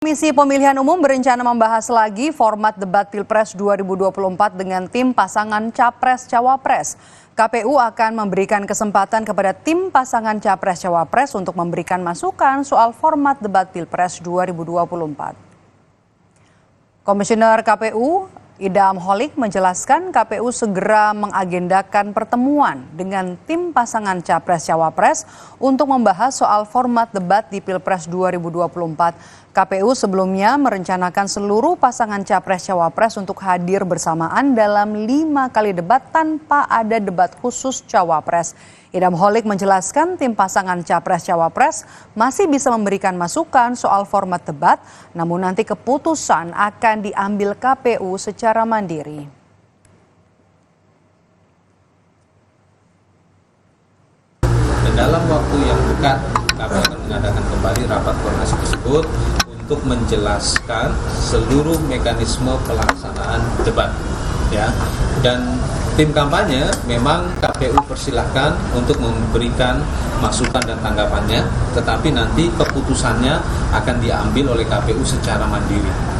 Komisi Pemilihan Umum berencana membahas lagi format debat Pilpres 2024 dengan tim pasangan Capres-Cawapres. KPU akan memberikan kesempatan kepada tim pasangan Capres-Cawapres untuk memberikan masukan soal format debat Pilpres 2024. Komisioner KPU Idham Holik menjelaskan KPU segera mengagendakan pertemuan dengan tim pasangan Capres-Cawapres untuk membahas soal format debat di Pilpres 2024. KPU sebelumnya merencanakan seluruh pasangan Capres-Cawapres untuk hadir bersamaan dalam 5 kali debat tanpa ada debat khusus Cawapres. Idham Holik menjelaskan tim pasangan Capres-Cawapres masih bisa memberikan masukan soal format debat, namun nanti keputusan akan diambil KPU secara mandiri. Dan dalam waktu yang dekat, kami akan mengadakan kembali rapat koordinasi tersebut untuk menjelaskan seluruh mekanisme pelaksanaan debat. Ya, dan tim kampanye memang KPU persilahkan untuk memberikan masukan dan tanggapannya, tetapi nanti keputusannya akan diambil oleh KPU secara mandiri.